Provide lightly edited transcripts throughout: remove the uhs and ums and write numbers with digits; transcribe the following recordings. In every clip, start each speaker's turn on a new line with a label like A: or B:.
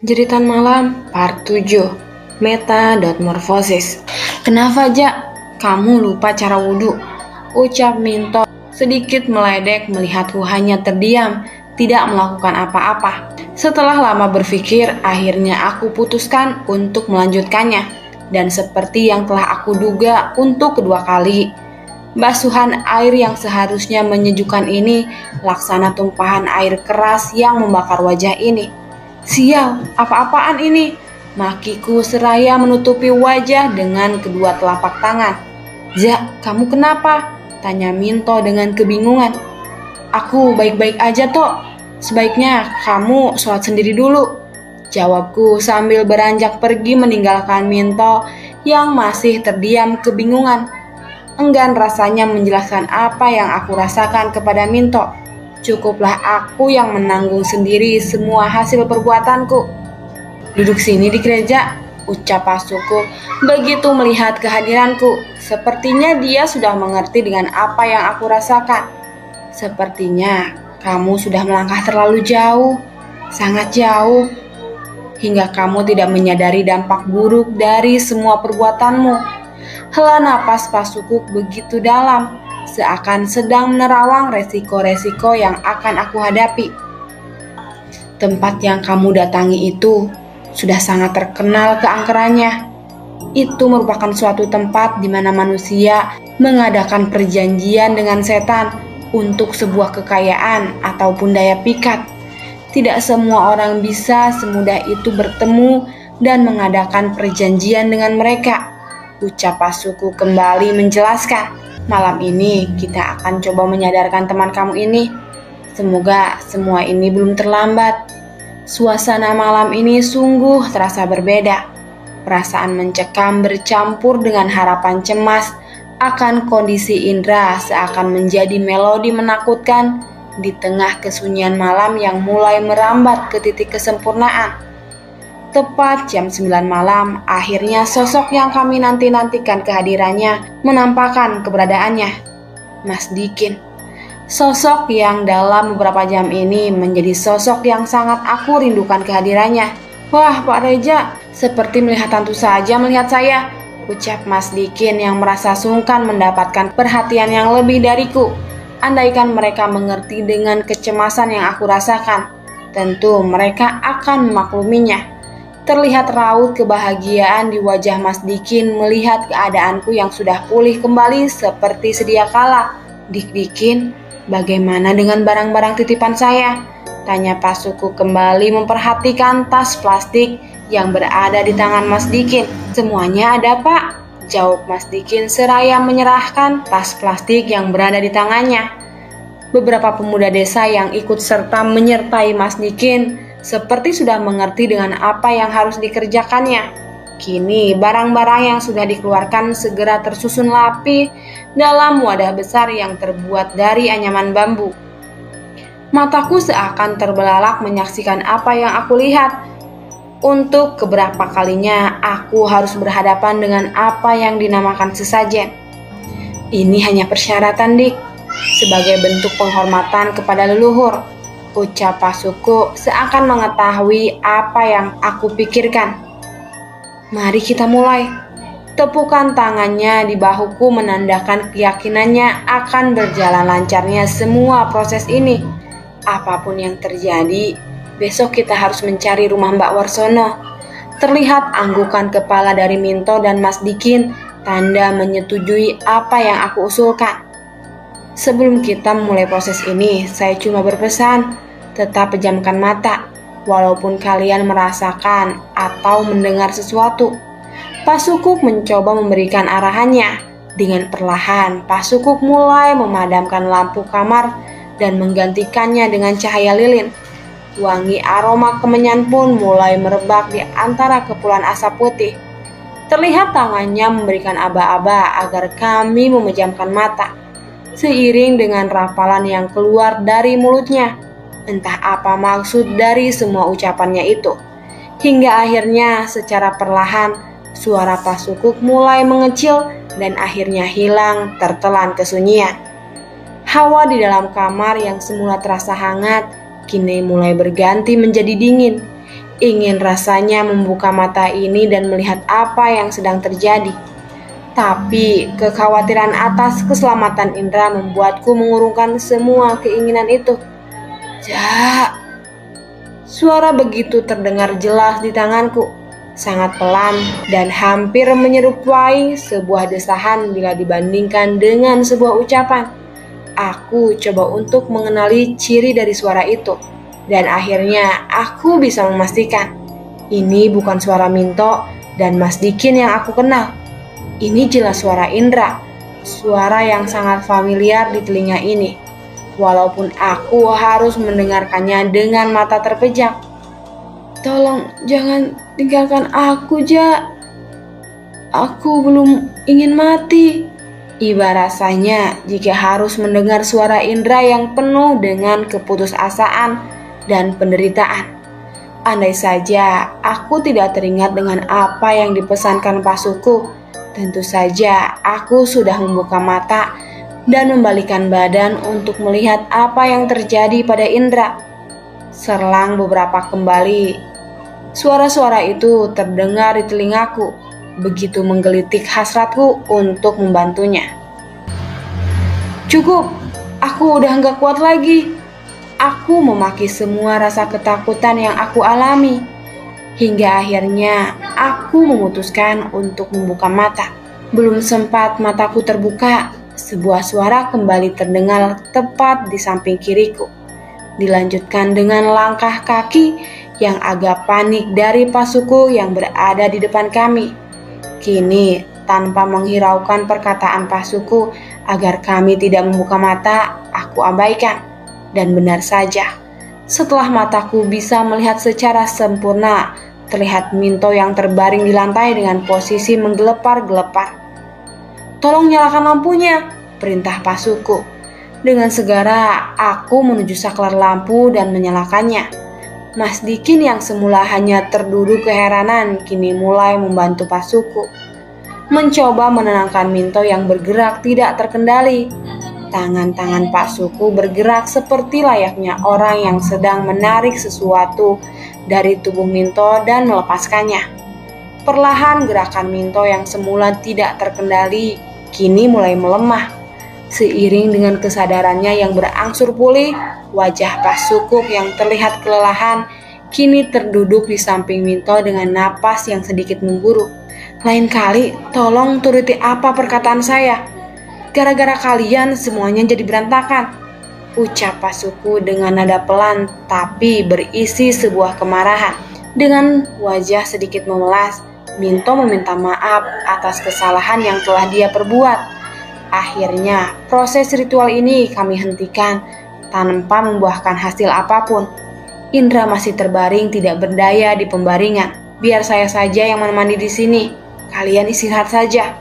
A: Jeritan Malam Part 7 Metamorfosis. Kenapa, Jak? Kamu lupa cara wudhu? Ucap Minto sedikit meledek melihatku hanya terdiam, tidak melakukan apa-apa. Setelah lama berpikir, akhirnya aku putuskan untuk melanjutkannya. Dan seperti yang telah aku duga untuk kedua kali, basuhan air yang seharusnya menyejukkan ini laksana tumpahan air keras yang membakar wajah ini. Sial, apa-apaan ini? Makiku seraya menutupi wajah dengan kedua telapak tangan. Jak, kamu kenapa? Tanya Minto dengan kebingungan. Aku baik-baik aja, Tok. Sebaiknya kamu sholat sendiri dulu. Jawabku sambil beranjak pergi meninggalkan Minto yang masih terdiam kebingungan. Enggan rasanya menjelaskan apa yang aku rasakan kepada Minto. Cukuplah aku yang menanggung sendiri semua hasil perbuatanku. Duduk sini di gereja, ucap pasuku begitu melihat kehadiranku. Sepertinya dia sudah mengerti dengan apa yang aku rasakan. Sepertinya kamu sudah melangkah terlalu jauh, sangat jauh, hingga kamu tidak menyadari dampak buruk dari semua perbuatanmu. Hela napas pasuku begitu dalam, seakan sedang menerawang resiko-resiko yang akan aku hadapi. Tempat yang kamu datangi itu sudah sangat terkenal keangkerannya. Itu merupakan suatu tempat di mana manusia mengadakan perjanjian dengan setan untuk sebuah kekayaan ataupun daya pikat. Tidak semua orang bisa semudah itu bertemu dan mengadakan perjanjian dengan mereka. Ucap pasuku kembali menjelaskan. Malam ini kita akan coba menyadarkan teman kamu ini. Semoga semua ini belum terlambat. Suasana malam ini sungguh terasa berbeda. Perasaan mencekam bercampur dengan harapan cemas akan kondisi indera seakan menjadi melodi menakutkan di tengah kesunyian malam yang mulai merambat ke titik kesempurnaan. Tepat jam 9 malam, akhirnya sosok yang kami nanti-nantikan kehadirannya menampakkan keberadaannya. Mas Dikin. Sosok yang dalam beberapa jam ini menjadi sosok yang sangat aku rindukan kehadirannya. Wah, Pak Reja, seperti melihat hantu saja melihat saya, ucap Mas Dikin yang merasa sungkan mendapatkan perhatian yang lebih dariku. Andaikan mereka mengerti dengan kecemasan yang aku rasakan, tentu mereka akan memakluminya. Terlihat raut kebahagiaan di wajah Mas Dikin melihat keadaanku yang sudah pulih kembali seperti sedia kala. Dik-Dikin, bagaimana dengan barang-barang titipan saya? Tanya pasuku kembali memperhatikan tas plastik yang berada di tangan Mas Dikin. Semuanya ada, Pak, jawab Mas Dikin seraya menyerahkan tas plastik yang berada di tangannya. Beberapa pemuda desa yang ikut serta menyertai Mas Dikin seperti sudah mengerti dengan apa yang harus dikerjakannya. Kini barang-barang yang sudah dikeluarkan segera tersusun rapi dalam wadah besar yang terbuat dari anyaman bambu. Mataku seakan terbelalak menyaksikan apa yang aku lihat. Untuk keberapa kalinya aku harus berhadapan dengan apa yang dinamakan sesajen. Ini hanya persyaratan, Dik, sebagai bentuk penghormatan kepada leluhur, ucap pasuku seakan mengetahui apa yang aku pikirkan. Mari kita mulai. Tepukan tangannya di bahuku menandakan keyakinannya akan berjalan lancarnya semua proses ini. Apapun yang terjadi, besok kita harus mencari rumah Mbak Warsono. Terlihat anggukan kepala dari Minto dan Mas Dikin, tanda menyetujui apa yang aku usulkan. Sebelum kita memulai proses ini, saya cuma berpesan, tetap pejamkan mata, walaupun kalian merasakan atau mendengar sesuatu. Pasukuk mencoba memberikan arahannya. Dengan perlahan, Pasukuk mulai memadamkan lampu kamar dan menggantikannya dengan cahaya lilin. Wangi aroma kemenyan pun mulai merebak di antara kepulan asap putih. Terlihat tangannya memberikan aba-aba agar kami memejamkan mata. Seiring dengan rapalan yang keluar dari mulutnya, entah apa maksud dari semua ucapannya itu. Hingga akhirnya secara perlahan suara Pasukuk mulai mengecil dan akhirnya hilang tertelan kesunyian. Hawa di dalam kamar yang semula terasa hangat kini mulai berganti menjadi dingin. Ingin rasanya membuka mata ini dan melihat apa yang sedang terjadi. Tapi kekhawatiran atas keselamatan Indra membuatku mengurungkan semua keinginan itu. Ja, suara begitu terdengar jelas di tanganku, sangat pelan dan hampir menyerupai sebuah desahan bila dibandingkan dengan sebuah ucapan. Aku coba untuk mengenali ciri dari suara itu, dan akhirnya aku bisa memastikan ini bukan suara Minto dan Mas Dikin yang aku kenal. Ini jelas suara Indra, suara yang sangat familiar di telinga ini, walaupun aku harus mendengarkannya dengan mata terpejam. Tolong jangan tinggalkan aku, Ja. Aku belum ingin mati. Iba rasanya jika harus mendengar suara Indra yang penuh dengan keputusasaan dan penderitaan. Andai saja aku tidak teringat dengan apa yang dipesankan pasuku, tentu saja aku sudah membuka mata dan membalikan badan untuk melihat apa yang terjadi pada Indra. Selang beberapa kembali, suara-suara itu terdengar di telingaku, begitu menggelitik hasratku untuk membantunya. Cukup, aku udah nggak kuat lagi. Aku memaki semua rasa ketakutan yang aku alami. Hingga akhirnya aku memutuskan untuk membuka mata. Belum sempat mataku terbuka, sebuah suara kembali terdengar tepat di samping kiriku. Dilanjutkan dengan langkah kaki yang agak panik dari pasuku yang berada di depan kami. Kini, tanpa menghiraukan perkataan pasuku agar kami tidak membuka mata, aku abaikan. Dan benar saja, setelah mataku bisa melihat secara sempurna, terlihat Minto yang terbaring di lantai dengan posisi menggelepar-gelepar. Tolong nyalakan lampunya, perintah pasuku. Dengan segera, aku menuju saklar lampu dan menyalakannya. Mas Dikin yang semula hanya terduduk keheranan, kini mulai membantu pasuku. Mencoba menenangkan Minto yang bergerak tidak terkendali. Tangan-tangan pasuku bergerak seperti layaknya orang yang sedang menarik sesuatu dari tubuh Minto dan melepaskannya. Perlahan gerakan Minto yang semula tidak terkendali kini mulai melemah. Seiring dengan kesadarannya yang berangsur pulih, wajah pasuku yang terlihat kelelahan kini terduduk di samping Minto dengan napas yang sedikit memburu. Lain kali, tolong turuti apa perkataan saya. Gara-gara kalian semuanya jadi berantakan, ucap pasuku dengan nada pelan tapi berisi sebuah kemarahan. Dengan wajah sedikit memelas, Minto meminta maaf atas kesalahan yang telah dia perbuat. Akhirnya, proses ritual ini kami hentikan tanpa membuahkan hasil apapun. Indra masih terbaring tidak berdaya di pembaringan. Biar saya saja yang menemani di sini. Kalian istirahat saja.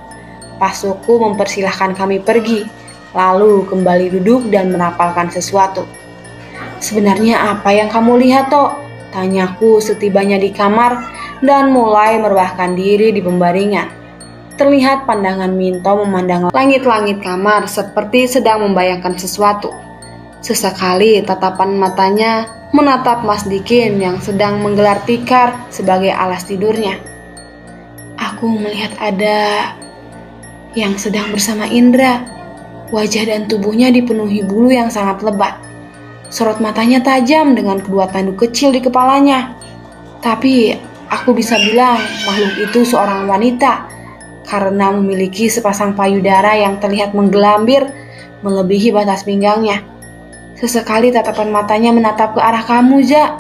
A: Pasuku mempersilahkan kami pergi, lalu kembali duduk dan merapalkan sesuatu. Sebenarnya apa yang kamu lihat, Tok? Tanyaku setibanya di kamar dan mulai merebahkan diri di pembaringan. Terlihat pandangan Minto memandang langit-langit kamar seperti sedang membayangkan sesuatu. Sesekali tatapan matanya menatap Mas Dikin yang sedang menggelar tikar sebagai alas tidurnya. Aku melihat ada yang sedang bersama Indra. Wajah dan tubuhnya dipenuhi bulu yang sangat lebat. Sorot matanya tajam dengan kedua tanduk kecil di kepalanya. Tapi aku bisa bilang makhluk itu seorang wanita karena memiliki sepasang payudara yang terlihat menggelambir melebihi batas pinggangnya. Sesekali tatapan matanya menatap ke arah kamu, Ja.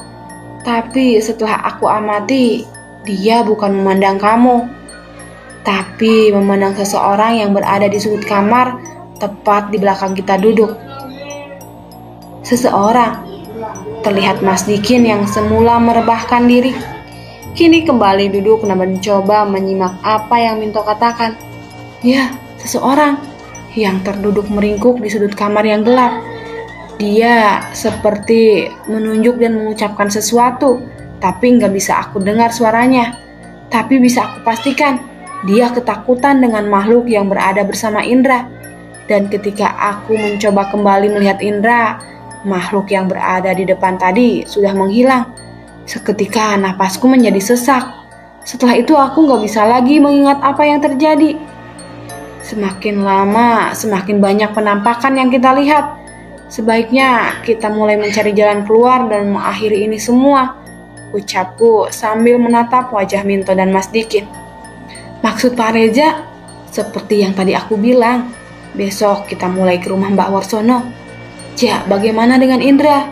A: Tapi setelah aku amati, dia bukan memandang kamu, tapi memandang seseorang yang berada di sudut kamar tepat di belakang kita duduk. Seseorang. Terlihat Mas Dikin yang semula merebahkan diri kini kembali duduk dan mencoba menyimak apa yang Minto katakan. Ya, seseorang yang terduduk meringkuk di sudut kamar yang gelap. Dia seperti menunjuk dan mengucapkan sesuatu, tapi nggak bisa aku dengar suaranya. Tapi bisa aku pastikan, dia ketakutan dengan makhluk yang berada bersama Indra. Dan ketika aku mencoba kembali melihat Indra, makhluk yang berada di depan tadi sudah menghilang. Seketika napasku menjadi sesak. Setelah itu aku gak bisa lagi mengingat apa yang terjadi. Semakin lama, semakin banyak penampakan yang kita lihat. Sebaiknya kita mulai mencari jalan keluar dan mengakhiri ini semua, ucapku sambil menatap wajah Minto dan Mas Dikin. Maksud Pak Reza, seperti yang tadi aku bilang, besok kita mulai ke rumah Mbak Warsono. Ja, bagaimana dengan Indra?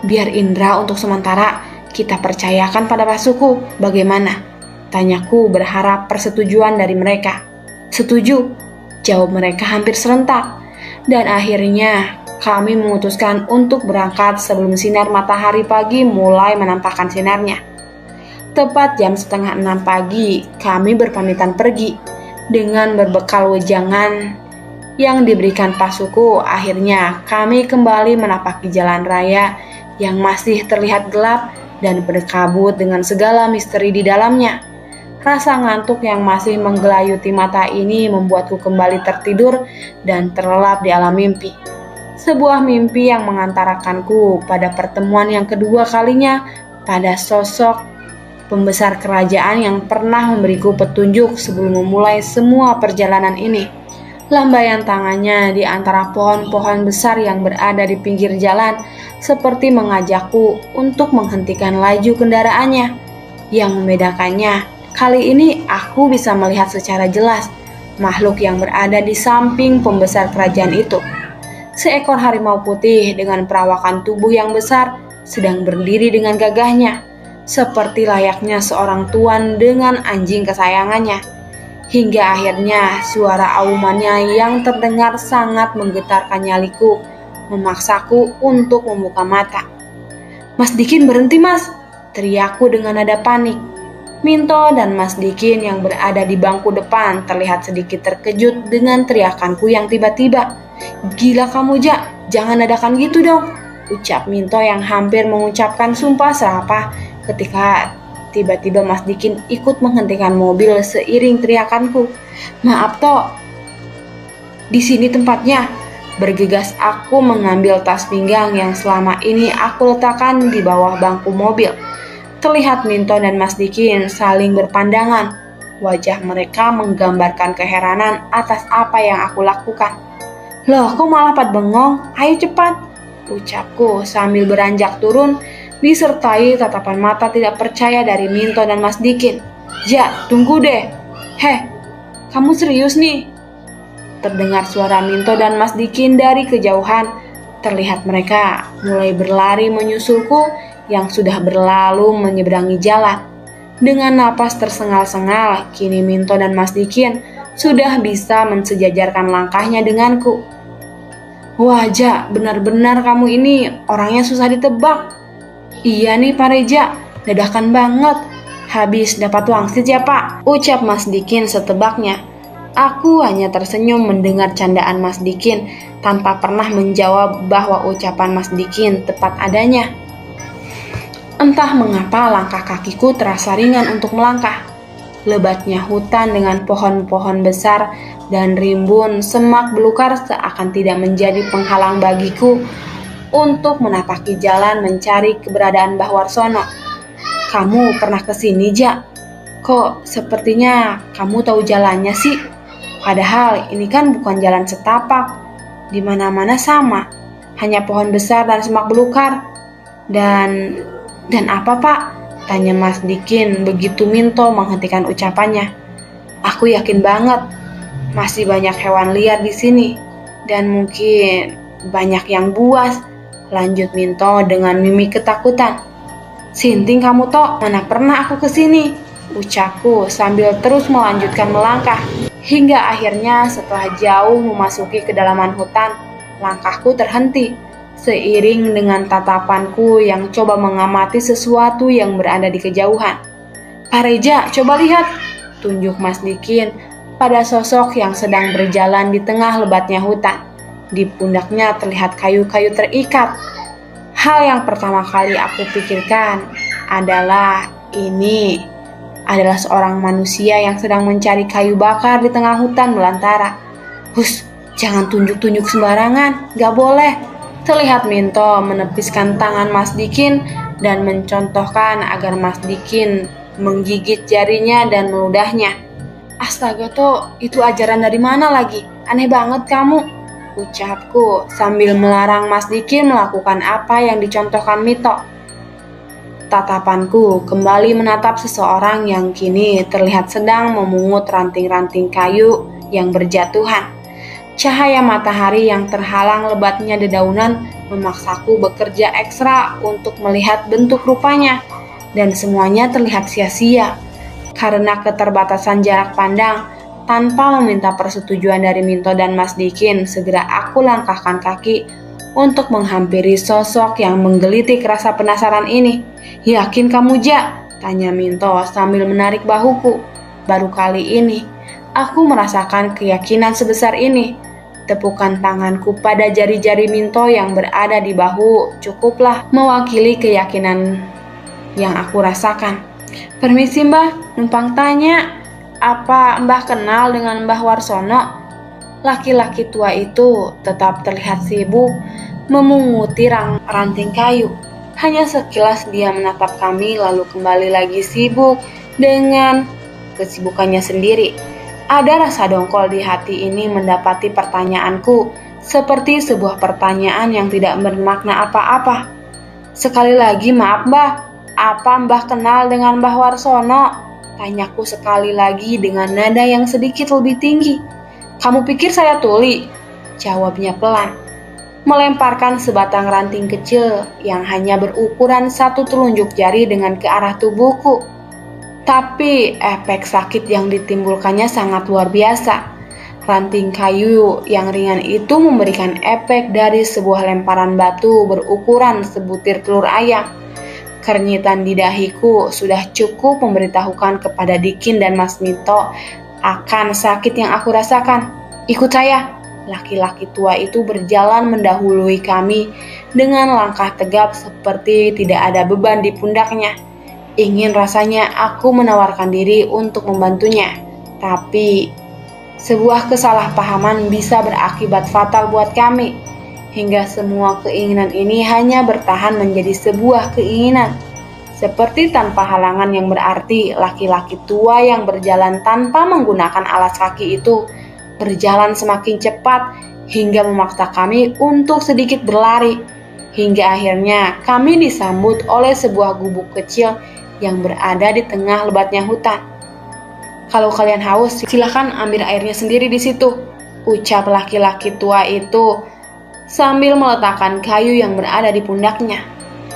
A: Biar Indra untuk sementara kita percayakan pada Pak Suku, bagaimana? Tanyaku berharap persetujuan dari mereka. Setuju, jawab mereka hampir serentak. Dan akhirnya kami memutuskan untuk berangkat sebelum sinar matahari pagi mulai menampakkan sinarnya. Tepat jam 5:30 pagi, kami berpamitan pergi. Dengan berbekal wejangan yang diberikan Pak Suku, akhirnya kami kembali menapaki jalan raya yang masih terlihat gelap dan berkabut dengan segala misteri di dalamnya. Rasa ngantuk yang masih menggelayuti mata ini membuatku kembali tertidur dan terlelap di alam mimpi. Sebuah mimpi yang mengantarakanku pada pertemuan yang kedua kalinya pada sosok pembesar kerajaan yang pernah memberiku petunjuk sebelum memulai semua perjalanan ini. Lambaian tangannya di antara pohon-pohon besar yang berada di pinggir jalan seperti mengajakku untuk menghentikan laju kendaraannya. Yang membedakannya, kali ini aku bisa melihat secara jelas makhluk yang berada di samping pembesar kerajaan itu. Seekor harimau putih dengan perawakan tubuh yang besar sedang berdiri dengan gagahnya, seperti layaknya seorang tuan dengan anjing kesayangannya. Hingga akhirnya suara aumannya yang terdengar sangat menggetarkan nyaliku, memaksaku untuk membuka mata. "Mas Dikin, berhenti mas!" teriakku dengan nada panik. Minto dan Mas Dikin yang berada di bangku depan terlihat sedikit terkejut dengan teriakanku yang tiba-tiba. "Gila kamu, Ja, jangan dadakan gitu dong," ucap Minto yang hampir mengucapkan sumpah serapah ketika tiba-tiba Mas Dikin ikut menghentikan mobil seiring teriakanku. "Maaf Tok, di sini tempatnya," bergegas aku mengambil tas pinggang yang selama ini aku letakkan di bawah bangku mobil. Terlihat Minto dan Mas Dikin saling berpandangan. Wajah mereka menggambarkan keheranan atas apa yang aku lakukan. "Loh, kok malah pad bengong? Ayo cepat," ucapku sambil beranjak turun disertai tatapan mata tidak percaya dari Minto dan Mas Dikin. "Ja, tunggu deh. Heh, kamu serius nih?" Terdengar suara Minto dan Mas Dikin dari kejauhan. Terlihat mereka mulai berlari menyusulku yang sudah berlalu menyeberangi jalan. Dengan napas tersengal-sengal, kini Minto dan Mas Dikin sudah bisa mensejajarkan langkahnya denganku. "Wah, Ja, benar-benar kamu ini orangnya susah ditebak." "Iya nih Pak Reja, dadakan banget. Habis dapat wangsit ya Pak," ucap Mas Dikin setebaknya. Aku hanya tersenyum mendengar candaan Mas Dikin tanpa pernah menjawab bahwa ucapan Mas Dikin tepat adanya. Entah mengapa langkah kakiku terasa ringan untuk melangkah. Lebatnya hutan dengan pohon-pohon besar dan rimbun semak belukar seakan tidak menjadi penghalang bagiku untuk menapaki jalan mencari keberadaan Mbah Warsono. "Kamu pernah kesini, Ja? Kok sepertinya kamu tahu jalannya sih? Padahal ini kan bukan jalan setapak. Di mana-mana sama, hanya pohon besar dan semak belukar." Dan apa Pak? Tanya Mas Dikin begitu Minto menghentikan ucapannya. "Aku yakin banget masih banyak hewan liar di sini dan mungkin banyak yang buas," lanjut Minto dengan mimik ketakutan. "Sinting kamu Tok, mana pernah aku kesini," ucapku sambil terus melanjutkan melangkah. Hingga akhirnya setelah jauh memasuki kedalaman hutan, langkahku terhenti. Seiring dengan tatapanku yang coba mengamati sesuatu yang berada di kejauhan. "Pak Reja, coba lihat," tunjuk Mas Dikin pada sosok yang sedang berjalan di tengah lebatnya hutan. Di pundaknya terlihat kayu-kayu terikat. Hal yang pertama kali aku pikirkan adalah ini adalah seorang manusia yang sedang mencari kayu bakar di tengah hutan belantara. "Hus, jangan tunjuk-tunjuk sembarangan, gak boleh." Terlihat Minto menepiskan tangan Mas Dikin dan mencontohkan agar Mas Dikin menggigit jarinya dan meludahnya. Astaga toh, itu ajaran dari mana lagi? Aneh banget kamu, ucapku sambil melarang Mas Dikin melakukan apa yang dicontohkan Mito. Tatapanku kembali menatap seseorang yang kini terlihat sedang memungut ranting-ranting kayu yang berjatuhan. Cahaya matahari yang terhalang lebatnya dedaunan memaksaku bekerja ekstra untuk melihat bentuk rupanya, dan semuanya terlihat sia-sia. Karena keterbatasan jarak pandang, tanpa meminta persetujuan dari Minto dan Mas Dikin, segera aku langkahkan kaki untuk menghampiri sosok yang menggelitik rasa penasaran ini. "Yakin kamu, Ja?" tanya Minto sambil menarik bahuku. Baru kali ini, aku merasakan keyakinan sebesar ini. Tepukan tanganku pada jari-jari Minto yang berada di bahu cukuplah mewakili keyakinan yang aku rasakan. "Permisi Mbah, numpang tanya, apa Mbah kenal dengan Mbah Warsono?" Laki-laki tua itu tetap terlihat sibuk memunguti ranting kayu. Hanya sekilas dia menatap kami lalu kembali lagi sibuk dengan kesibukannya sendiri. Ada rasa dongkol di hati ini mendapati pertanyaanku, seperti sebuah pertanyaan yang tidak bermakna apa-apa. "Sekali lagi maaf Mbah, apa Mbah kenal dengan Mbah Warsono?" tanyaku sekali lagi dengan nada yang sedikit lebih tinggi. "Kamu pikir saya tuli?" jawabnya pelan, melemparkan sebatang ranting kecil yang hanya berukuran satu telunjuk jari dengan ke arah tubuhku. Tapi efek sakit yang ditimbulkannya sangat luar biasa. Ranting kayu yang ringan itu memberikan efek dari sebuah lemparan batu berukuran sebutir telur ayam. Kernitan di dahiku sudah cukup memberitahukan kepada Dikin dan Mas Mito akan sakit yang aku rasakan. "Ikut saya." Laki-laki tua itu berjalan mendahului kami dengan langkah tegap seperti tidak ada beban di pundaknya. Ingin rasanya aku menawarkan diri untuk membantunya, tapi sebuah kesalahpahaman bisa berakibat fatal buat kami, hingga semua keinginan ini hanya bertahan menjadi sebuah keinginan. Seperti tanpa halangan yang berarti, laki-laki tua yang berjalan tanpa menggunakan alas kaki itu berjalan semakin cepat hingga memaksa kami untuk sedikit berlari. Hingga akhirnya kami disambut oleh sebuah gubuk kecil yang berada di tengah lebatnya hutan. "Kalau kalian haus, silahkan ambil airnya sendiri di situ," ucap laki-laki tua itu sambil meletakkan kayu yang berada di pundaknya.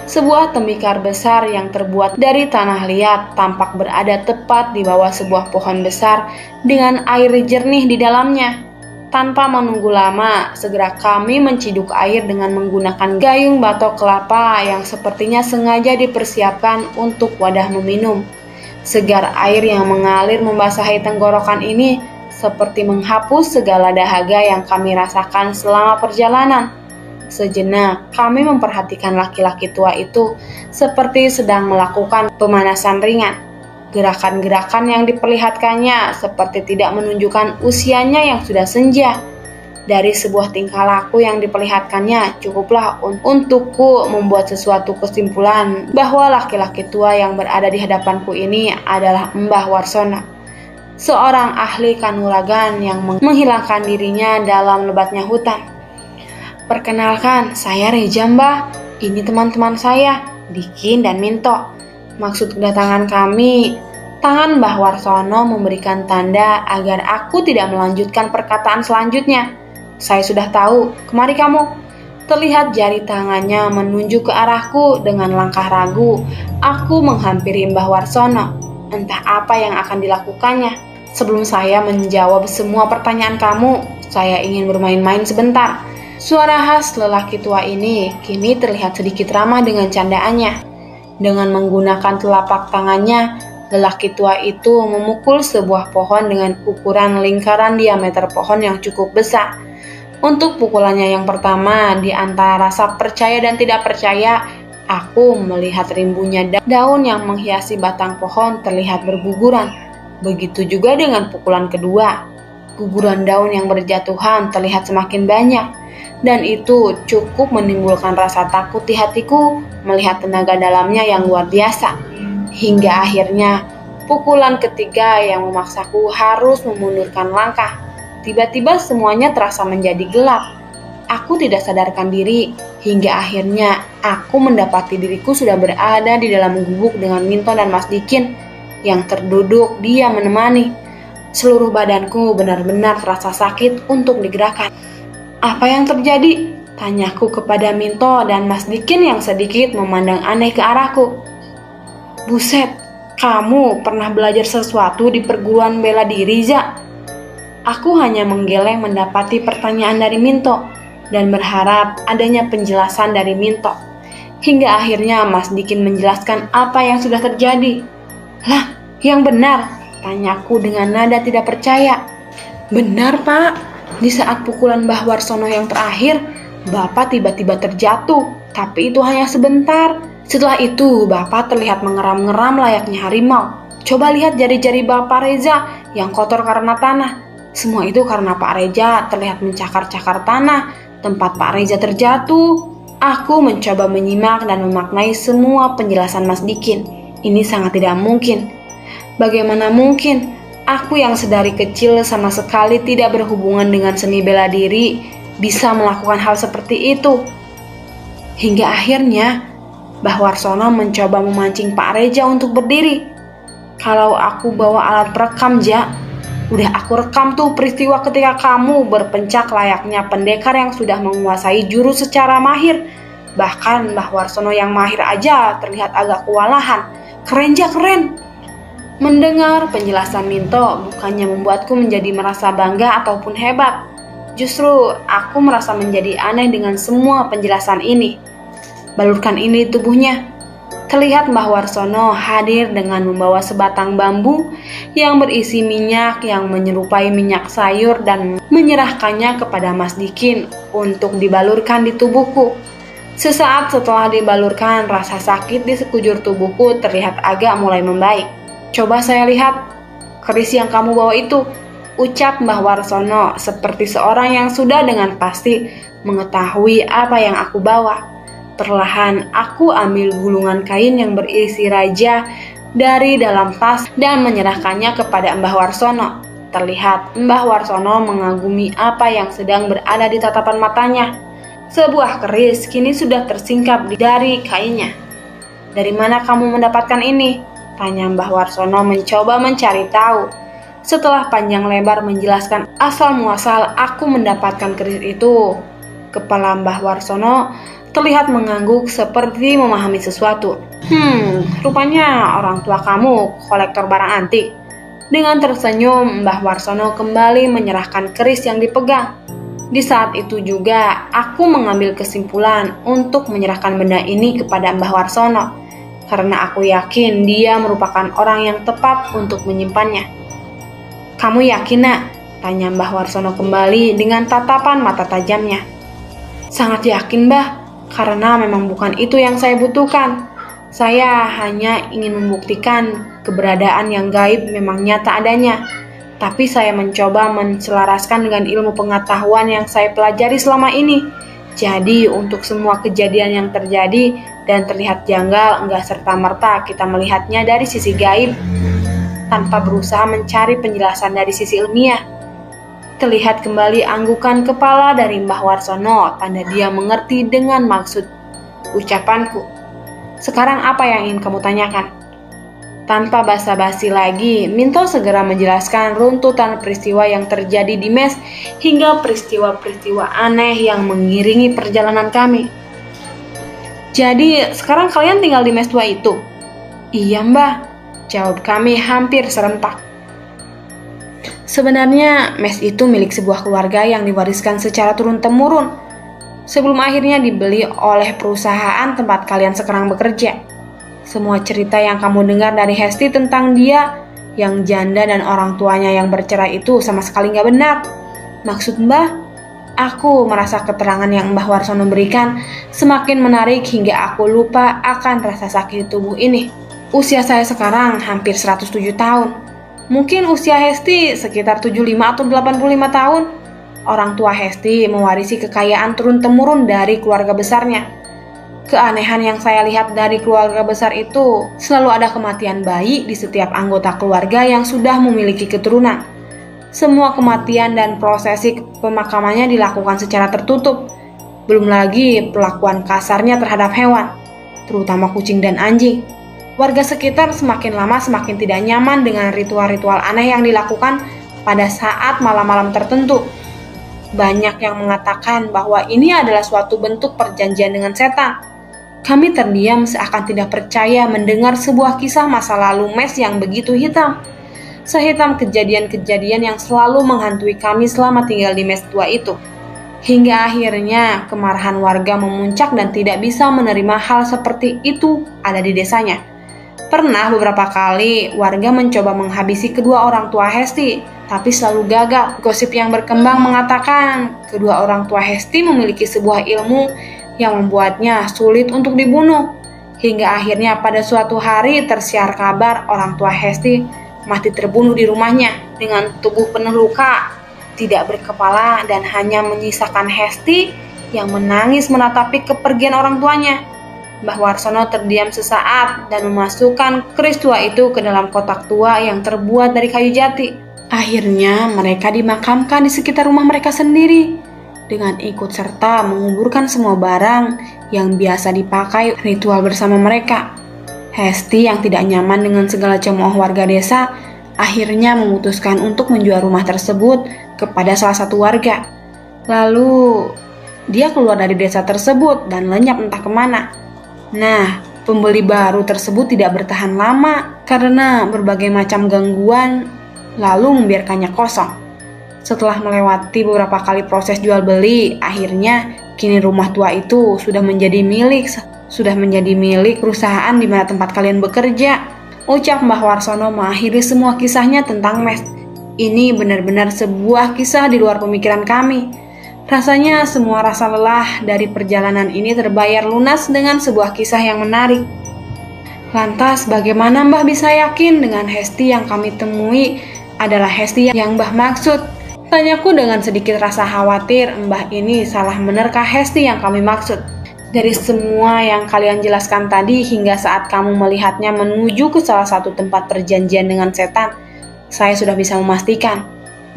A: Sebuah tembikar besar yang terbuat dari tanah liat tampak berada tepat di bawah sebuah pohon besar dengan air jernih di dalamnya. Tanpa menunggu lama, segera kami menciduk air dengan menggunakan gayung batok kelapa yang sepertinya sengaja dipersiapkan untuk wadah meminum. Segar air yang mengalir membasahi tenggorokan ini seperti menghapus segala dahaga yang kami rasakan selama perjalanan. Sejenak kami memperhatikan laki-laki tua itu seperti sedang melakukan pemanasan ringan. Gerakan-gerakan yang diperlihatkannya seperti tidak menunjukkan usianya yang sudah senja. Dari sebuah tingkah laku yang diperlihatkannya cukuplah untukku membuat sesuatu kesimpulan bahwa laki-laki tua yang berada di hadapanku ini adalah Mbah Warsono, seorang ahli kanuragan yang menghilangkan dirinya dalam lebatnya hutan. "Perkenalkan, saya Reja Mbah. Ini teman-teman saya, Dikin dan Minto. Maksud kedatangan kami..." Tangan Mbah Warsono memberikan tanda agar aku tidak melanjutkan perkataan selanjutnya. "Saya sudah tahu, kemari kamu." Terlihat jari tangannya menunjuk ke arahku dengan langkah ragu. Aku menghampiri Mbah Warsono. Entah apa yang akan dilakukannya. "Sebelum saya menjawab semua pertanyaan kamu, saya ingin bermain-main sebentar." Suara khas lelaki tua ini kini terlihat sedikit ramah dengan candaannya. Dengan menggunakan telapak tangannya, lelaki tua itu memukul sebuah pohon dengan ukuran lingkaran diameter pohon yang cukup besar. Untuk pukulannya yang pertama, di antara rasa percaya dan tidak percaya, aku melihat rimbunya daun yang menghiasi batang pohon terlihat berguguran. Begitu juga dengan pukulan kedua. Guguran daun yang berjatuhan terlihat semakin banyak. dan itu cukup menimbulkan rasa takut di hatiku melihat tenaga dalamnya yang luar biasa. Hingga akhirnya pukulan ketiga yang memaksaku harus memundurkan langkah. Tiba-tiba semuanya terasa menjadi gelap. Aku tidak sadarkan diri hingga akhirnya aku mendapati diriku sudah berada di dalam gubuk dengan Minto dan Mas Dikin yang terduduk dia menemani. Seluruh badanku benar-benar terasa sakit untuk digerakkan. Apa yang terjadi? Tanyaku kepada Minto dan Mas Dikin yang sedikit memandang aneh ke arahku. Buset, kamu pernah belajar sesuatu di perguruan bela diri, Za? Aku hanya menggeleng mendapati pertanyaan dari Minto dan berharap adanya penjelasan dari Minto. Hingga akhirnya Mas Dikin menjelaskan apa yang sudah terjadi. Lah, yang benar, tanyaku dengan nada tidak percaya. Benar, Pak. Di saat pukulan Mbah Warsono yang terakhir, Bapak tiba-tiba terjatuh, tapi itu hanya sebentar. Setelah itu, Bapak terlihat mengeram-ngeram layaknya harimau. Coba lihat jari-jari Bapak Reza yang kotor karena tanah. Semua itu karena Pak Reza terlihat mencakar-cakar tanah tempat Pak Reza terjatuh. Aku mencoba menyimak dan memaknai semua penjelasan Mas Dikin. Ini sangat tidak mungkin. Bagaimana mungkin aku yang sedari kecil sama sekali tidak berhubungan dengan seni bela diri bisa melakukan hal seperti itu? Hingga akhirnya Mbah Warsono mencoba memancing Pak Reza untuk berdiri. Kalau aku bawa alat perekam, Ja, udah aku rekam tuh peristiwa ketika kamu berpencak layaknya pendekar yang sudah menguasai jurus secara mahir. Bahkan Mbah Warsono yang mahir aja terlihat agak kewalahan. Keren, Ja, keren. Mendengar penjelasan Minto bukannya membuatku menjadi merasa bangga ataupun hebat. Justru aku merasa menjadi aneh dengan semua penjelasan ini. Balurkan ini tubuhnya. Terlihat Mbah Warsono hadir dengan membawa sebatang bambu yang berisi minyak yang menyerupai minyak sayur dan menyerahkannya kepada Mas Dikin untuk dibalurkan di tubuhku. Sesaat setelah dibalurkan, rasa sakit di sekujur tubuhku terlihat agak mulai membaik. Coba saya lihat keris yang kamu bawa itu, ucap Mbah Warsono seperti seorang yang sudah dengan pasti mengetahui apa yang aku bawa. Perlahan aku ambil gulungan kain yang berisi raja dari dalam tas dan menyerahkannya kepada Mbah Warsono. Terlihat Mbah Warsono mengagumi apa yang sedang berada di tatapan matanya. Sebuah keris kini sudah tersingkap dari kainnya. Dari mana kamu mendapatkan ini? Tanya Mbah Warsono mencoba mencari tahu. Setelah panjang lebar menjelaskan asal muasal aku mendapatkan keris itu, kepala Mbah Warsono terlihat mengangguk seperti memahami sesuatu. Rupanya orang tua kamu kolektor barang antik. Dengan tersenyum, Mbah Warsono kembali menyerahkan keris yang dipegang. Di saat itu juga, aku mengambil kesimpulan untuk menyerahkan benda ini kepada Mbah Warsono, karena aku yakin dia merupakan orang yang tepat untuk menyimpannya. Kamu yakin, Nak? Tanya Mbah Warsono kembali dengan tatapan mata tajamnya. Sangat yakin, Mbah. Karena memang bukan itu yang saya butuhkan. Saya hanya ingin membuktikan keberadaan yang gaib memang nyata adanya. Tapi saya mencoba menselaraskan dengan ilmu pengetahuan yang saya pelajari selama ini. Jadi untuk semua kejadian yang terjadi dan terlihat janggal, enggak serta-merta kita melihatnya dari sisi gaib tanpa berusaha mencari penjelasan dari sisi ilmiah. Terlihat kembali anggukan kepala dari Mbah Warsono, tanda dia mengerti dengan maksud ucapanku. Sekarang apa yang ingin kamu tanyakan? Tanpa basa-basi lagi, Minto segera menjelaskan runtutan peristiwa yang terjadi di mes hingga peristiwa-peristiwa aneh yang mengiringi perjalanan kami. Jadi sekarang kalian tinggal di mes tua itu? Iya, Mbah, jawab kami hampir serempak. Sebenarnya mes itu milik sebuah keluarga yang diwariskan secara turun-temurun sebelum akhirnya dibeli oleh perusahaan tempat kalian sekarang bekerja. Semua cerita yang kamu dengar dari Hesti tentang dia yang janda dan orang tuanya yang bercerai itu sama sekali nggak benar. Maksud Mbah, aku merasa keterangan yang Mbah Warsono berikan semakin menarik hingga aku lupa akan rasa sakit di tubuh ini. Usia saya sekarang hampir 107 tahun. Mungkin usia Hesti sekitar 75 atau 85 tahun. Orang tua Hesti mewarisi kekayaan turun-temurun dari keluarga besarnya. Keanehan yang saya lihat dari keluarga besar itu, selalu ada kematian bayi di setiap anggota keluarga yang sudah memiliki keturunan. Semua kematian dan prosesi pemakamannya dilakukan secara tertutup. Belum lagi perlakuan kasarnya terhadap hewan, terutama kucing dan anjing. Warga sekitar semakin lama semakin tidak nyaman dengan ritual-ritual aneh yang dilakukan pada saat malam-malam tertentu. Banyak yang mengatakan bahwa ini adalah suatu bentuk perjanjian dengan setan. Kami terdiam seakan tidak percaya mendengar sebuah kisah masa lalu mes yang begitu hitam. Sehitam kejadian-kejadian yang selalu menghantui kami selama tinggal di mes tua itu. Hingga akhirnya kemarahan warga memuncak dan tidak bisa menerima hal seperti itu ada di desanya. Pernah beberapa kali warga mencoba menghabisi kedua orang tua Hesti, tapi selalu gagal. Gosip yang berkembang mengatakan kedua orang tua Hesti memiliki sebuah ilmu yang membuatnya sulit untuk dibunuh. Hingga akhirnya pada suatu hari tersiar kabar orang tua Hesti mati terbunuh di rumahnya dengan tubuh penuh luka, tidak berkepala, dan hanya menyisakan Hesti yang menangis menatapi kepergian orang tuanya. Mbah Warsono terdiam sesaat dan memasukkan keris tua itu ke dalam kotak tua yang terbuat dari kayu jati. Akhirnya mereka dimakamkan di sekitar rumah mereka sendiri dengan ikut serta menguburkan semua barang yang biasa dipakai ritual bersama mereka. Hesti yang tidak nyaman dengan segala cemooh warga desa akhirnya memutuskan untuk menjual rumah tersebut kepada salah satu warga. Lalu dia keluar dari desa tersebut dan lenyap entah kemana. Nah, pembeli baru tersebut tidak bertahan lama karena berbagai macam gangguan, lalu membiarkannya kosong. Setelah melewati beberapa kali proses jual beli, akhirnya kini rumah tua itu sudah menjadi milik perusahaan di mana tempat kalian bekerja. Ucap Mbah Warsono mengakhiri semua kisahnya tentang mes. Ini benar-benar sebuah kisah di luar pemikiran kami. Rasanya semua rasa lelah dari perjalanan ini terbayar lunas dengan sebuah kisah yang menarik. Lantas bagaimana Mbah bisa yakin dengan Hesti yang kami temui adalah Hesti yang Mbah maksud? Tanyaku dengan sedikit rasa khawatir. Mbah ini salah benarkah Hesti yang kami maksud? Dari semua yang kalian jelaskan tadi hingga saat kamu melihatnya menuju ke salah satu tempat perjanjian dengan setan, saya sudah bisa memastikan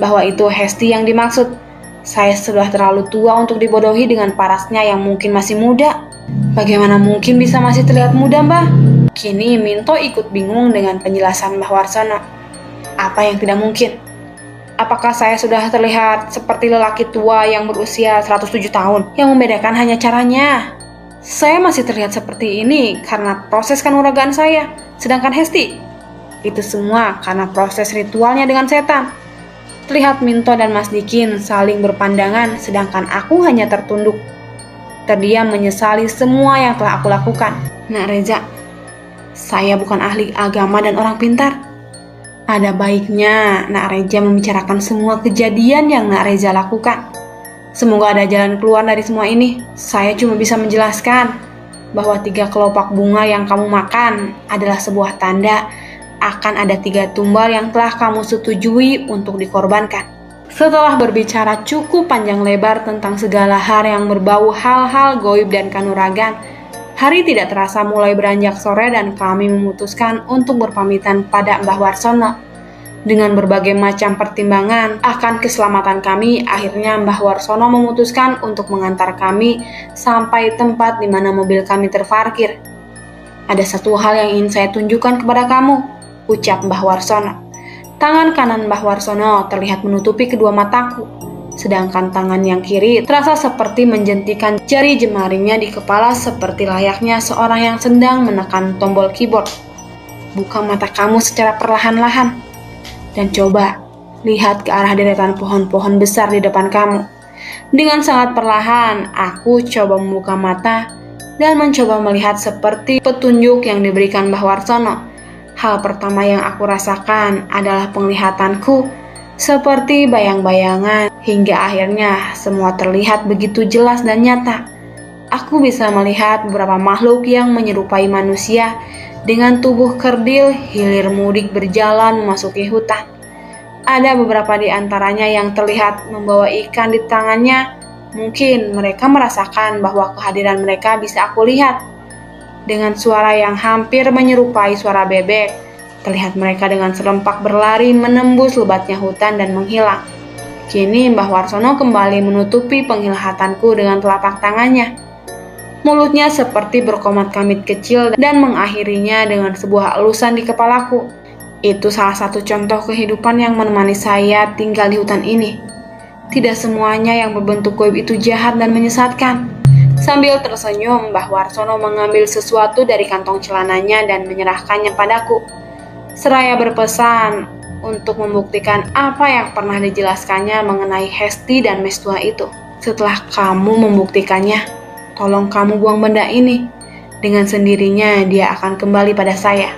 A: bahwa itu Hesti yang dimaksud. Saya sudah terlalu tua untuk dibodohi dengan parasnya yang mungkin masih muda. Bagaimana mungkin bisa masih terlihat muda, Mbah? Kini Minto ikut bingung dengan penjelasan Mbah Warsono. Apa yang tidak mungkin? Apakah saya sudah terlihat seperti lelaki tua yang berusia 107 tahun? Yang membedakan hanya caranya. Saya masih terlihat seperti ini karena proses kanuragan saya. Sedangkan Hesti, itu semua karena proses ritualnya dengan setan. Terlihat Minto dan Mas Dikin saling berpandangan, sedangkan aku hanya tertunduk, terdiam menyesali semua yang telah aku lakukan. Nak Reza, saya bukan ahli agama dan orang pintar. Ada baiknya Nak Reza membicarakan semua kejadian yang Nak Reza lakukan. Semoga ada jalan keluar dari semua ini. Saya cuma bisa menjelaskan bahwa 3 kelopak bunga yang kamu makan adalah sebuah tanda akan ada 3 tumbal yang telah kamu setujui untuk dikorbankan. Setelah berbicara cukup panjang lebar tentang segala hal yang berbau hal-hal goib dan kanuragan, hari tidak terasa mulai beranjak sore dan kami memutuskan untuk berpamitan pada Mbah Warsono. Dengan berbagai macam pertimbangan akan keselamatan kami, akhirnya Mbah Warsono memutuskan untuk mengantar kami sampai tempat di mana mobil kami terparkir. Ada satu hal yang ingin saya tunjukkan kepada kamu, ucap Mbah Warsono. Tangan kanan Mbah Warsono terlihat menutupi kedua mataku, sedangkan tangan yang kiri terasa seperti menjentikan jari jemarinya di kepala seperti layaknya seorang yang sedang menekan tombol keyboard. Buka mata kamu secara perlahan-lahan dan coba lihat ke arah deretan pohon-pohon besar di depan kamu. Dengan sangat perlahan, aku coba membuka mata dan mencoba melihat seperti petunjuk yang diberikan Mbah Warsono. Hal pertama yang aku rasakan adalah penglihatanku seperti bayang-bayangan, hingga akhirnya semua terlihat begitu jelas dan nyata. Aku bisa melihat beberapa makhluk yang menyerupai manusia dengan tubuh kerdil hilir mudik berjalan memasuki hutan. Ada beberapa di antaranya yang terlihat membawa ikan di tangannya. Mungkin mereka merasakan bahwa kehadiran mereka bisa aku lihat. Dengan suara yang hampir menyerupai suara bebek, terlihat mereka dengan serempak berlari menembus lebatnya hutan dan menghilang. Kini Mbah Warsono kembali menutupi penghilahatanku dengan telapak tangannya. Mulutnya seperti berkomat-kamit kecil dan mengakhirinya dengan sebuah elusan di kepalaku. Itu salah satu contoh kehidupan yang menemani saya tinggal di hutan ini. Tidak semuanya yang berbentuk goib itu jahat dan menyesatkan. Sambil tersenyum, Mbah Warsono mengambil sesuatu dari kantong celananya dan menyerahkannya padaku. Seraya berpesan untuk membuktikan apa yang pernah dijelaskannya mengenai Hesti dan Mestua itu. Setelah kamu membuktikannya, tolong kamu buang benda ini. Dengan sendirinya dia akan kembali pada saya.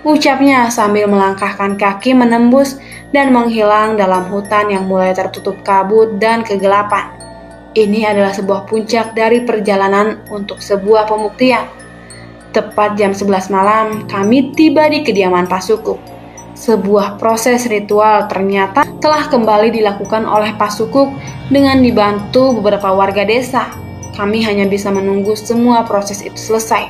A: Ucapnya sambil melangkahkan kaki menembus dan menghilang dalam hutan yang mulai tertutup kabut dan kegelapan. Ini adalah sebuah puncak dari perjalanan untuk sebuah pembuktian. Tepat jam 11 malam, kami tiba di kediaman Pasuku. Sebuah proses ritual ternyata telah kembali dilakukan oleh Pasukuk dengan dibantu beberapa warga desa. Kami hanya bisa menunggu semua proses itu selesai.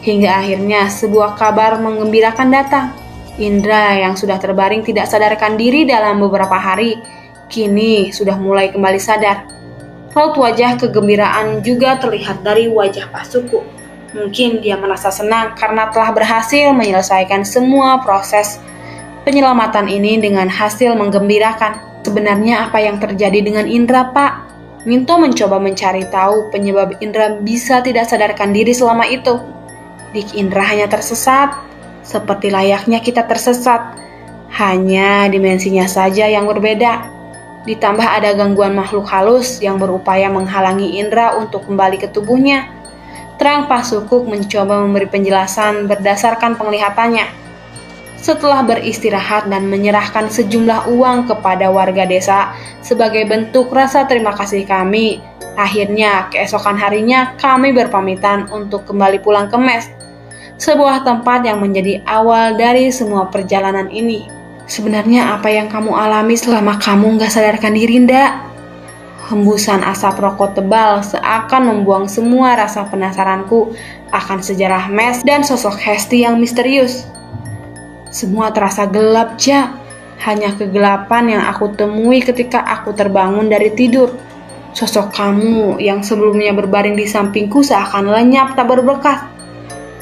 A: Hingga akhirnya sebuah kabar menggembirakan datang. Indra yang sudah terbaring tidak sadarkan diri dalam beberapa hari, kini sudah mulai kembali sadar. Raut wajah kegembiraan juga terlihat dari wajah Pasuku. Mungkin dia merasa senang karena telah berhasil menyelesaikan semua proses penyelamatan ini dengan hasil menggembirakan. Sebenarnya apa yang terjadi dengan Indra, Pak? Minto mencoba mencari tahu penyebab Indra bisa tidak sadarkan diri selama itu. Dik Indra hanya tersesat, seperti layaknya kita tersesat. Hanya dimensinya saja yang berbeda. Ditambah ada gangguan makhluk halus yang berupaya menghalangi Indra untuk kembali ke tubuhnya. Terang Pasukuk mencoba memberi penjelasan berdasarkan penglihatannya. Setelah beristirahat dan menyerahkan sejumlah uang kepada warga desa sebagai bentuk rasa terima kasih kami, akhirnya keesokan harinya kami berpamitan untuk kembali pulang ke mes, sebuah tempat yang menjadi awal dari semua perjalanan ini. Sebenarnya apa yang kamu alami selama kamu gak sadarkan diri, ndak? Hembusan asap rokok tebal seakan membuang semua rasa penasaranku akan sejarah mes dan sosok Hesti yang misterius. Semua terasa gelap, Ja. Hanya kegelapan yang aku temui ketika aku terbangun dari tidur. Sosok kamu yang sebelumnya berbaring di sampingku seakan lenyap tak berbekas.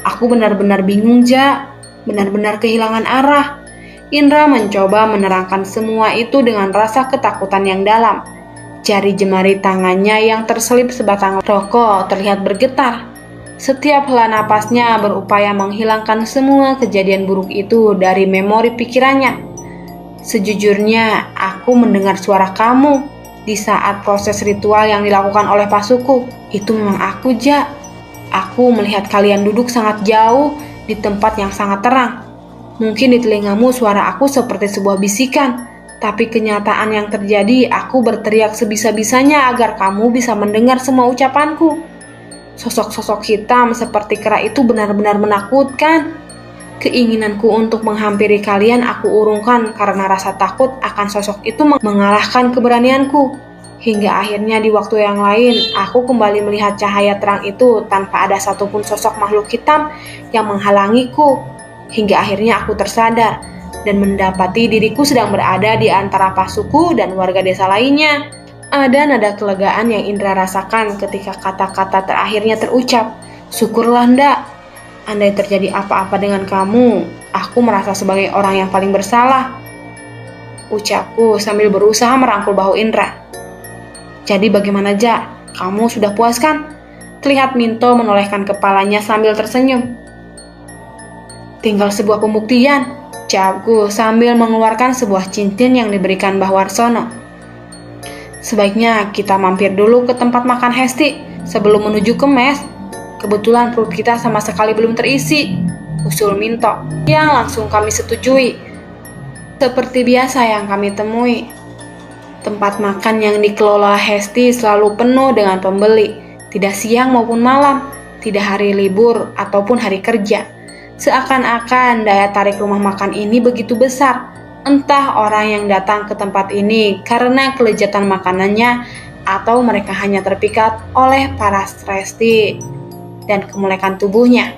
A: Aku benar-benar bingung, Ja. Benar-benar kehilangan arah. Indra mencoba menerangkan semua itu dengan rasa ketakutan yang dalam. Jari jemari tangannya yang terselip sebatang rokok terlihat bergetar. Setiap hela napasnya berupaya menghilangkan semua kejadian buruk itu dari memori pikirannya. Sejujurnya, aku mendengar suara kamu di saat proses ritual yang dilakukan oleh Pasuku. Itu memang aku, Ja. Aku melihat kalian duduk sangat jauh di tempat yang sangat terang. Mungkin di telingamu suara aku seperti sebuah bisikan, tapi kenyataan yang terjadi aku berteriak sebisa-bisanya agar kamu bisa mendengar semua ucapanku. Sosok-sosok hitam seperti kera itu benar-benar menakutkan. Keinginanku untuk menghampiri kalian aku urungkan karena rasa takut akan sosok itu mengalahkan keberanianku. Hingga akhirnya di waktu yang lain, aku kembali melihat cahaya terang itu tanpa ada satupun sosok makhluk hitam yang menghalangiku. Hingga akhirnya aku tersadar dan mendapati diriku sedang berada di antara Pasuku dan warga desa lainnya. Ada nada kelegaan yang Indra rasakan ketika kata-kata terakhirnya terucap. Syukurlah, ndak. Andai terjadi apa-apa dengan kamu, aku merasa sebagai orang yang paling bersalah. Ucapku sambil berusaha merangkul bahu Indra. Jadi bagaimana, Ja? Kamu sudah puas kan? Terlihat Minto menolehkan kepalanya sambil tersenyum. Tinggal sebuah pembuktian, jawabku sambil mengeluarkan sebuah cincin yang diberikan Mbah Warsono. Sebaiknya kita mampir dulu ke tempat makan Hesti sebelum menuju ke mes. Kebetulan perut kita sama sekali belum terisi, usul Minto, yang langsung kami setujui. Seperti biasa yang kami temui, tempat makan yang dikelola Hesti selalu penuh dengan pembeli, tidak siang maupun malam, tidak hari libur ataupun hari kerja. Seakan-akan daya tarik rumah makan ini begitu besar. Entah orang yang datang ke tempat ini karena kelezatan makanannya atau mereka hanya terpikat oleh paras resti dan kemolekan tubuhnya.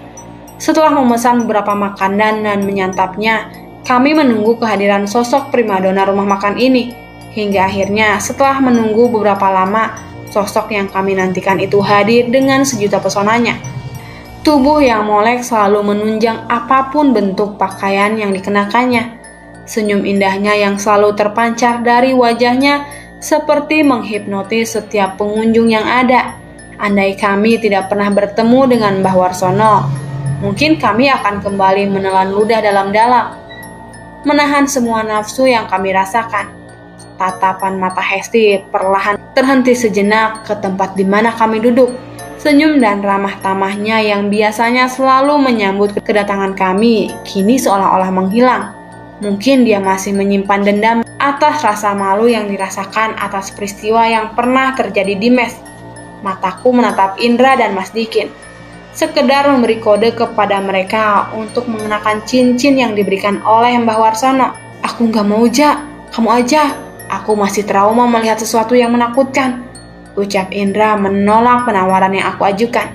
A: Setelah memesan beberapa makanan dan menyantapnya, kami menunggu kehadiran sosok primadona rumah makan ini. Hingga akhirnya setelah menunggu beberapa lama, sosok yang kami nantikan itu hadir dengan sejuta pesonanya. Tubuh yang molek selalu menunjang apapun bentuk pakaian yang dikenakannya. Senyum indahnya yang selalu terpancar dari wajahnya seperti menghipnotis setiap pengunjung yang ada. Andai kami tidak pernah bertemu dengan Mbah Warsono, mungkin kami akan kembali menelan ludah dalam-dalam, menahan semua nafsu yang kami rasakan. Tatapan mata Hesti perlahan terhenti sejenak ke tempat di mana kami duduk. Senyum dan ramah tamahnya yang biasanya selalu menyambut kedatangan kami, kini seolah-olah menghilang. Mungkin dia masih menyimpan dendam atas rasa malu yang dirasakan atas peristiwa yang pernah terjadi di mes. Mataku menatap Indra dan Mas Dikin, sekedar memberi kode kepada mereka untuk mengenakan cincin yang diberikan oleh Mbah Warsono. Aku gak mau, Ja. Kamu aja. Aku masih trauma melihat sesuatu yang menakutkan, ucap Indra menolak penawaran yang aku ajukan.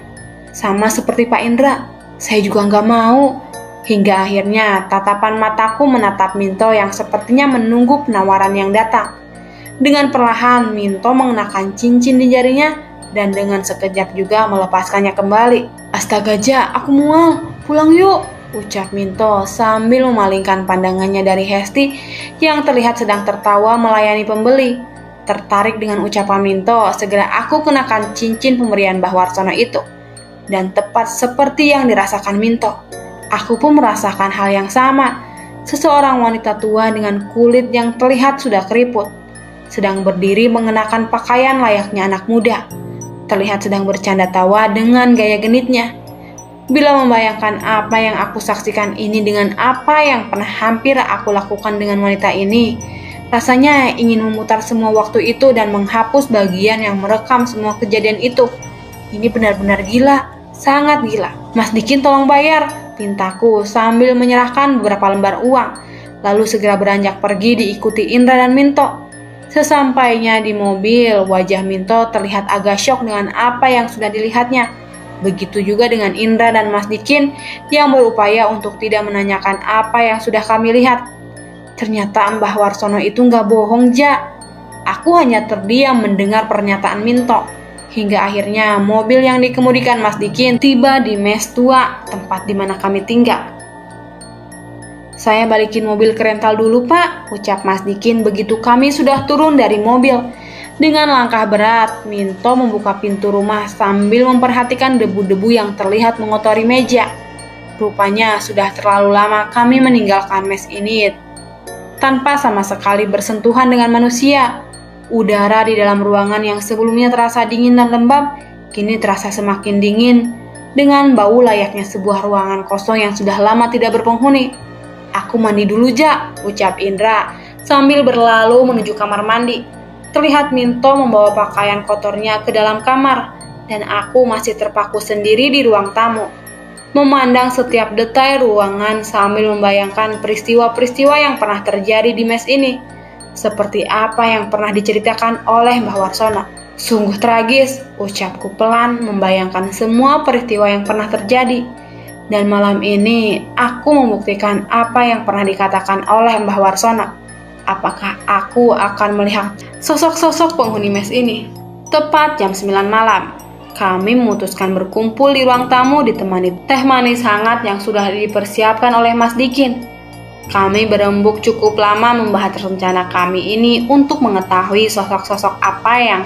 A: Sama seperti Pak Indra, saya juga gak mau. Hingga akhirnya tatapan mataku menatap Minto yang sepertinya menunggu penawaran yang datang. Dengan perlahan Minto mengenakan cincin di jarinya dan dengan sekejap juga melepaskannya kembali. Astaga, Ja, aku mual. Pulang yuk, ucap Minto sambil memalingkan pandangannya dari Hesti yang terlihat sedang tertawa melayani pembeli. Tertarik dengan ucapan Minto, segera aku kenakan cincin pemberian Mbah Warsono itu. Dan tepat seperti yang dirasakan Minto, aku pun merasakan hal yang sama. Seseorang wanita tua dengan kulit yang terlihat sudah keriput, sedang berdiri mengenakan pakaian layaknya anak muda. Terlihat sedang bercanda tawa dengan gaya genitnya. Bila membayangkan apa yang aku saksikan ini dengan apa yang pernah hampir aku lakukan dengan wanita ini, rasanya ingin memutar semua waktu itu dan menghapus bagian yang merekam semua kejadian itu. Ini benar-benar gila, sangat gila. Mas Dikin, tolong bayar, pintaku sambil menyerahkan beberapa lembar uang, lalu segera beranjak pergi diikuti Indra dan Minto. Sesampainya di mobil, wajah Minto terlihat agak syok dengan apa yang sudah dilihatnya. Begitu juga dengan Indra dan Mas Dikin yang berupaya untuk tidak menanyakan apa yang sudah kami lihat. Ternyata Mbah Warsono itu nggak bohong, Ja. Aku hanya terdiam mendengar pernyataan Minto. Hingga akhirnya mobil yang dikemudikan Mas Dikin tiba di mes tua, tempat di mana kami tinggal. Saya balikin mobil ke rental dulu, Pak, ucap Mas Dikin begitu kami sudah turun dari mobil. Dengan langkah berat, Minto membuka pintu rumah sambil memperhatikan debu-debu yang terlihat mengotori meja. Rupanya sudah terlalu lama kami meninggalkan mes ini tanpa sama sekali bersentuhan dengan manusia. Udara di dalam ruangan yang sebelumnya terasa dingin dan lembab, kini terasa semakin dingin, dengan bau layaknya sebuah ruangan kosong yang sudah lama tidak berpenghuni. Aku mandi dulu, Ja, ucap Indra sambil berlalu menuju kamar mandi. Terlihat Minto membawa pakaian kotornya ke dalam kamar, dan aku masih terpaku sendiri di ruang tamu, memandang setiap detail ruangan sambil membayangkan peristiwa-peristiwa yang pernah terjadi di mes ini, seperti apa yang pernah diceritakan oleh Mbah Warsono. Sungguh tragis, ucapku pelan membayangkan semua peristiwa yang pernah terjadi. Dan malam ini aku membuktikan apa yang pernah dikatakan oleh Mbah Warsono. Apakah aku akan melihat sosok-sosok penghuni mes ini? Tepat jam 9 malam, kami memutuskan berkumpul di ruang tamu ditemani teh manis hangat yang sudah dipersiapkan oleh Mas Dikin. Kami berembuk cukup lama membahas rencana kami ini untuk mengetahui sosok-sosok apa yang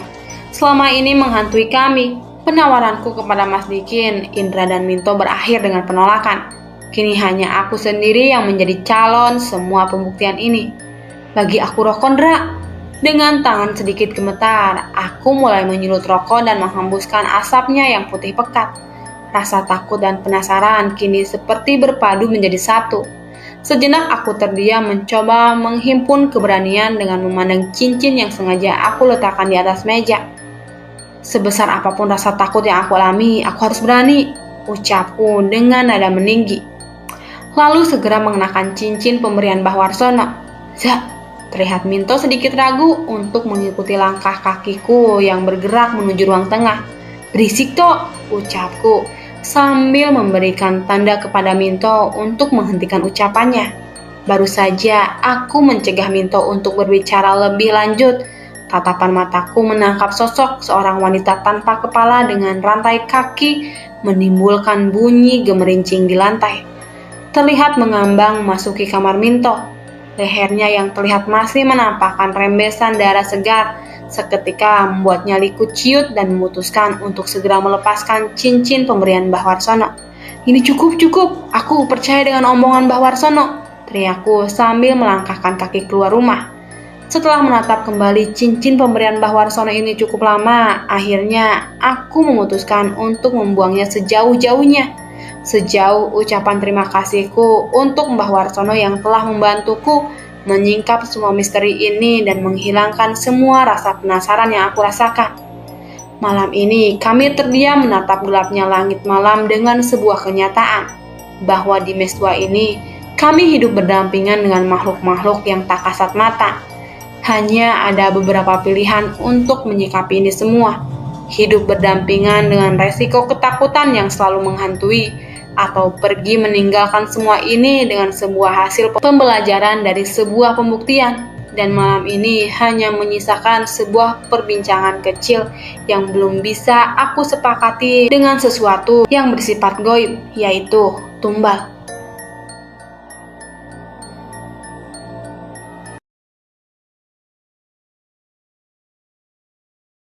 A: selama ini menghantui kami. Penawaranku kepada Mas Dikin, Indra dan Minto berakhir dengan penolakan. Kini hanya aku sendiri yang menjadi calon semua pembuktian ini. Bagi aku rokok, Ndra. Dengan tangan sedikit gemetar, aku mulai menyulut rokok dan menghembuskan asapnya yang putih pekat. Rasa takut dan penasaran kini seperti berpadu menjadi satu. Sejenak aku terdiam mencoba menghimpun keberanian dengan memandang cincin yang sengaja aku letakkan di atas meja. Sebesar apapun rasa takut yang aku alami, aku harus berani, ucapku dengan nada meninggi. Lalu segera mengenakan cincin pemberian Mbah Warsono. Za, terlihat Minto sedikit ragu untuk mengikuti langkah kakiku yang bergerak menuju ruang tengah. Berisik toh, ucapku, sambil memberikan tanda kepada Minto untuk menghentikan ucapannya. Baru saja aku mencegah Minto untuk berbicara lebih lanjut. Tatapan mataku menangkap sosok seorang wanita tanpa kepala dengan rantai kaki menimbulkan bunyi gemerincing di lantai. Terlihat mengambang masuki kamar Minto. Lehernya yang terlihat masih menampakkan rembesan darah segar seketika membuatnya liku ciut dan memutuskan untuk segera melepaskan cincin pemberian Mbah Warsono. Ini cukup, aku percaya dengan omongan Mbah Warsono, teriakku sambil melangkahkan kaki keluar rumah. Setelah menatap kembali cincin pemberian Mbah Warsono ini cukup lama, akhirnya aku memutuskan untuk membuangnya sejauh-jauhnya. Sejauh ucapan terima kasihku untuk Mbah Warsono yang telah membantuku menyingkap semua misteri ini dan menghilangkan semua rasa penasaran yang aku rasakan. Malam ini kami terdiam menatap gelapnya langit malam dengan sebuah kenyataan bahwa di mes tua ini kami hidup berdampingan dengan makhluk-makhluk yang tak kasat mata. Hanya ada beberapa pilihan untuk menyikapi ini semua. Hidup berdampingan dengan resiko ketakutan yang selalu menghantui, atau pergi meninggalkan semua ini dengan sebuah hasil pembelajaran dari sebuah pembuktian. Dan malam ini hanya menyisakan sebuah perbincangan kecil yang belum bisa aku sepakati dengan sesuatu yang bersifat goib, yaitu tumbal.